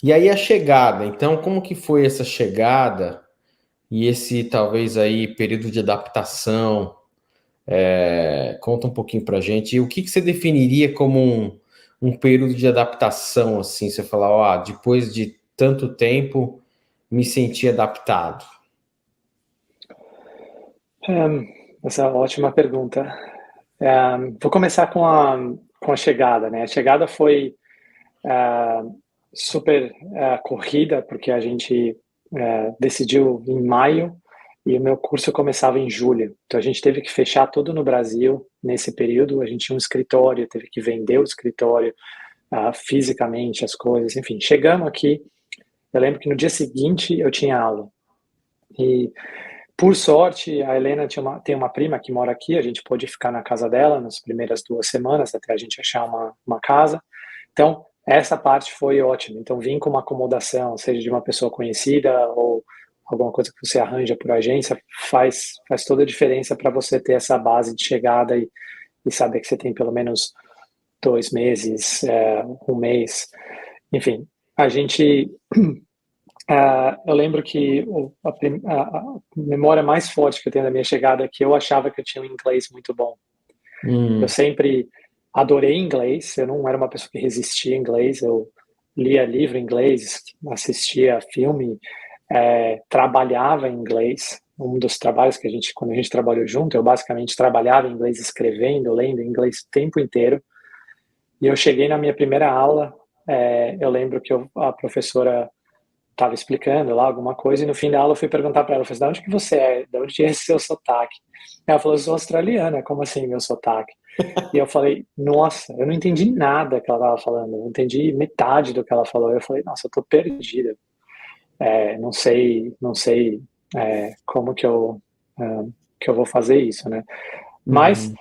E aí a chegada, então, como que foi essa chegada e esse talvez aí período de adaptação? Conta um pouquinho pra gente. E o que que você definiria como um período de adaptação, assim? Você falar, ó, depois de tanto tempo, me senti adaptado. Essa é uma ótima pergunta. Vou começar com a chegada, né? A chegada foi ah, super corrida, porque a gente decidiu em maio e o meu curso começava em julho. Então a gente teve que fechar tudo no Brasil nesse período. A gente tinha um escritório, teve que vender o escritório fisicamente, as coisas. Enfim, chegamos aqui. Eu lembro que no dia seguinte eu tinha aula. E por sorte, a Helena tem uma prima que mora aqui, a gente pôde ficar na casa dela nas primeiras 2 semanas, até a gente achar uma casa. Então, essa parte foi ótima. Então, vim com uma acomodação, seja de uma pessoa conhecida ou alguma coisa que você arranja por agência, faz toda a diferença para você ter essa base de chegada e saber que você tem pelo menos 2 meses, um mês. Enfim, a gente eu lembro que a memória mais forte que eu tenho da minha chegada é que eu achava que eu tinha um inglês muito bom. Eu Hum, sempre adorei inglês, eu não era uma pessoa que resistia a inglês, eu lia livro em inglês, assistia filme, trabalhava em inglês. Um dos trabalhos que quando a gente trabalhou junto, eu basicamente trabalhava em inglês escrevendo, lendo em inglês o tempo inteiro. E eu cheguei na minha primeira aula, eu lembro que a professora estava explicando lá alguma coisa e no fim da aula eu fui perguntar para ela, eu falei, de onde que você é? De onde é esse seu sotaque? Ela falou, eu sou australiana, como assim meu sotaque? E eu falei, nossa, eu não entendi nada que ela estava falando, eu não entendi metade do que ela falou. Eu falei, nossa, eu tô perdida, não sei como que eu vou fazer isso, né? Mas uhum,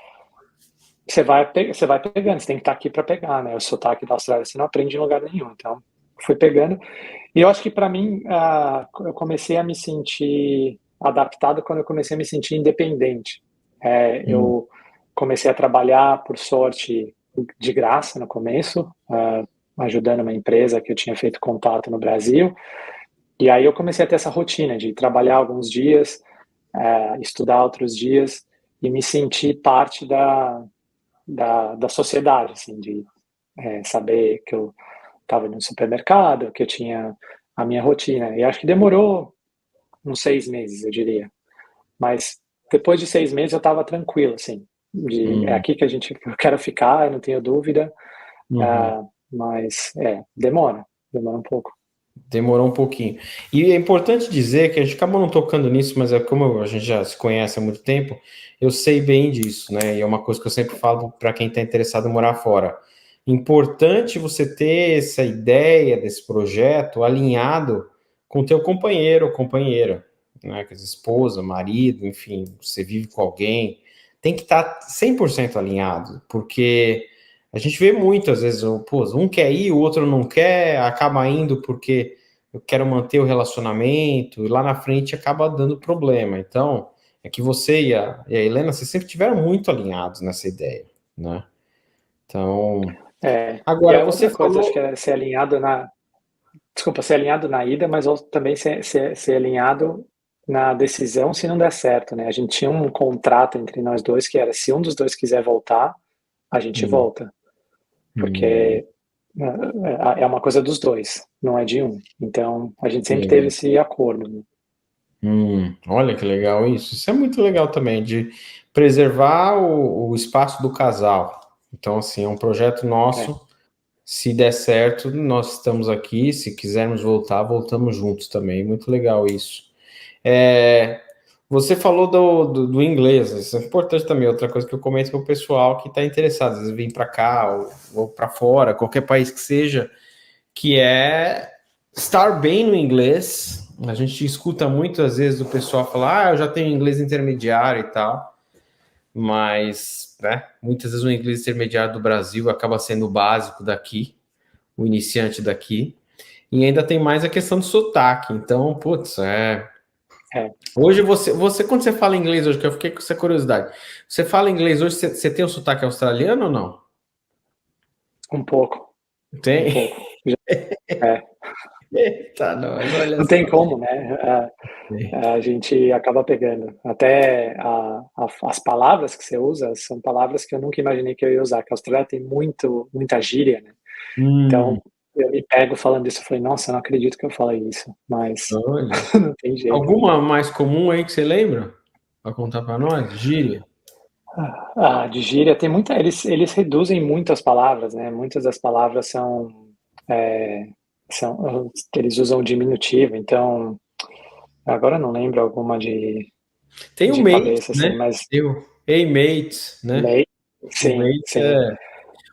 você vai pegando, você tem que estar aqui para pegar, né? O sotaque da Austrália você não aprende em lugar nenhum, então fui pegando. E eu acho que para mim, eu comecei a me sentir adaptado quando eu comecei a me sentir independente. hum, Eu comecei a trabalhar, por sorte, de graça no começo, ajudando uma empresa que eu tinha feito contato no Brasil. E aí eu comecei a ter essa rotina de trabalhar alguns dias, estudar outros dias e me sentir parte da sociedade, assim, de saber que eu estava no supermercado, que eu tinha a minha rotina. E acho que demorou uns 6 meses, eu diria. Mas depois de 6 meses eu estava tranquilo, assim, é hum, aqui que eu quero ficar, eu não tenho dúvida. uhum. Mas demora um pouco. Demorou um pouquinho. E é importante dizer que a gente acabou não tocando nisso, mas é como a gente já se conhece há muito tempo, eu sei bem disso, né? E é uma coisa que eu sempre falo para quem está interessado em morar fora. Importante você ter essa ideia desse projeto alinhado com o teu companheiro ou companheira, né? Que é esposa, marido, enfim, você vive com alguém, tem que estar 100% alinhado, porque a gente vê muito, às vezes, pô, um quer ir, o outro não quer, acaba indo porque eu quero manter o relacionamento, e lá na frente acaba dando problema. Então, é que você e a Helena, vocês sempre tiveram muito alinhados nessa ideia, né? Então, E agora a você outra coisa, acho que falou. é ser alinhado ser alinhado na ida, mas também ser alinhado na decisão se não der certo, né? A gente tinha um contrato entre nós dois que era, se um dos dois quiser voltar, a gente Hum, volta, hum, porque é uma coisa dos dois, não é de um. Então, a gente sempre teve entendi. esse acordo, né? Olha que legal isso. Isso é muito legal também, de preservar o espaço do casal. Então, assim, é um projeto É, nosso. Se der certo, nós estamos aqui. Se quisermos voltar, voltamos juntos também. Muito legal isso. É, você falou do inglês, isso é importante também. Outra coisa que eu comento com o pessoal que está interessado, às vezes vem para cá ou para fora, qualquer país que seja, que é estar bem no inglês. A gente escuta muitas vezes o pessoal falar, eu já tenho inglês intermediário e tal, mas né, muitas vezes o inglês intermediário do Brasil acaba sendo o básico daqui, o iniciante daqui. E ainda tem mais a questão do sotaque. Então, putz, é, hoje quando você fala inglês hoje, que eu fiquei com essa curiosidade, você fala inglês hoje, você tem o sotaque australiano ou não? um pouco, um Tem? pouco. É. Eita, nós, olha Não tem só. como, né? A gente acaba pegando. Até as palavras que você usa são palavras que eu nunca imaginei que eu ia usar, que a Austrália tem muita gíria, né? Hum, Então, eu me pego falando isso, eu falei, nossa, eu não acredito que eu falei isso, mas olha. não tem jeito. Alguma mais comum aí que você lembra? Pra contar pra nós? Gíria? De gíria tem muita, eles reduzem muito as palavras, né? Muitas das palavras é, eles usam diminutivo, então, agora eu não lembro alguma Tem o de mate, cabeça, assim, né? mas Tem o hey mates, né? meio, O sim, mate sim.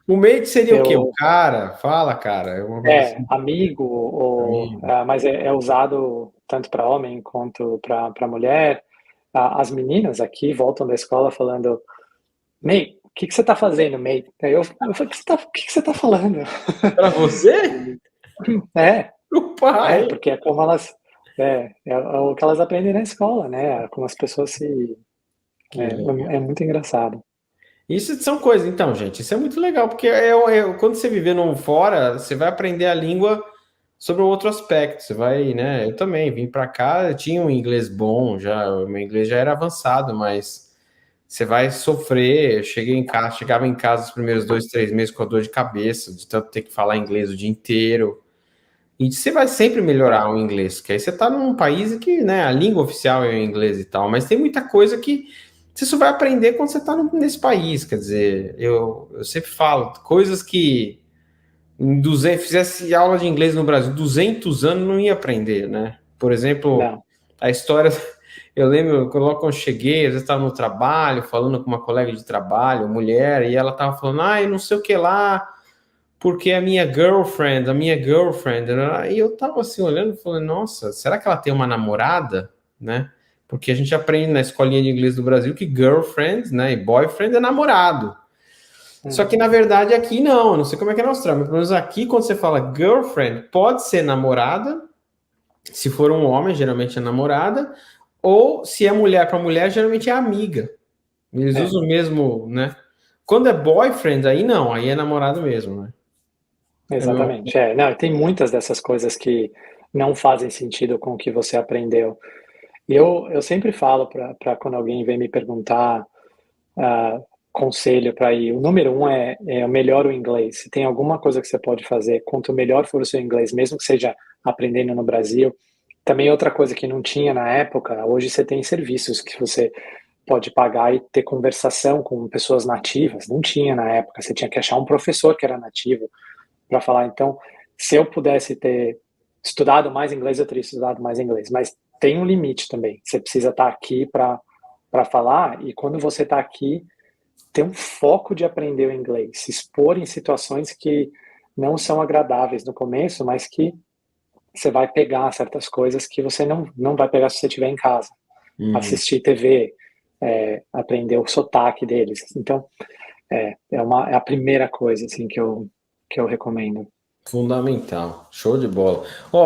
O mate seria o quê? O Eu, cara? Fala, cara. É uma coisa assim. amigo, Amigo. mas é usado tanto para homem quanto para mulher. As meninas aqui voltam da escola falando, May, o que que você tá fazendo, May? Aí eu falei, o que que você tá falando? Pra você? E, é, O pai? porque é como é o que elas aprendem na escola, né? Como as pessoas se, Que legal. é muito engraçado. Isso são coisas, então, gente, isso é muito legal, porque quando você viver no fora, você vai aprender a língua sobre um outro aspecto. Você vai, né? Eu também vim para cá, eu tinha um inglês bom, já, o meu inglês já era avançado, mas você vai sofrer. Eu cheguei em casa, chegava em casa os primeiros 2, 3 meses com a dor de cabeça, de tanto ter que falar inglês o dia inteiro. E você vai sempre melhorar É, o inglês, que aí você está num país que, né, a língua oficial é o inglês e tal, mas tem muita coisa que você só vai aprender quando você está nesse país. Quer dizer, eu sempre falo, coisas que em 200, fizesse aula de inglês no Brasil, 200 anos não ia aprender, né? Por exemplo, não. a história, eu lembro quando eu cheguei, às vezes estava no trabalho, falando com uma colega de trabalho, mulher, e ela estava falando, eu não sei o que lá, porque a minha girlfriend, né? E eu tava assim olhando e falando, nossa, será que ela tem uma namorada, né? Porque a gente aprende na escolinha de inglês do Brasil que girlfriend, né, e boyfriend é namorado. Só que Uhum. na verdade aqui não, eu não sei como é que é na Austrália, mas pelo menos aqui quando você fala girlfriend, pode ser namorada, se for um homem, geralmente é namorada, ou se é mulher para mulher, geralmente é amiga. Eles É, usam o mesmo, né? Quando é boyfriend, aí não, aí é namorado mesmo, né? É meu. exatamente. Não, tem muitas dessas coisas que não fazem sentido com o que você aprendeu. E eu sempre falo para quando alguém vem me perguntar ah, conselho para ir, o número um é melhor o inglês. Se tem alguma coisa que você pode fazer, quanto melhor for o seu inglês, mesmo que seja aprendendo no Brasil. Também outra coisa que não tinha na época, hoje você tem serviços que você pode pagar e ter conversação com pessoas nativas. Não tinha na época, você tinha que achar um professor que era nativo para falar. Então, se eu pudesse ter estudado mais inglês, eu teria estudado mais inglês. Mas tem um limite também. Você precisa estar aqui para falar, e quando você está aqui, ter um foco de aprender o inglês, se expor em situações que não são agradáveis no começo, mas que você vai pegar certas coisas que você não vai pegar se você estiver em casa. Hum. Assistir TV, aprender o sotaque deles. Então, é a primeira coisa assim, que eu recomendo. Fundamental. Show de bola.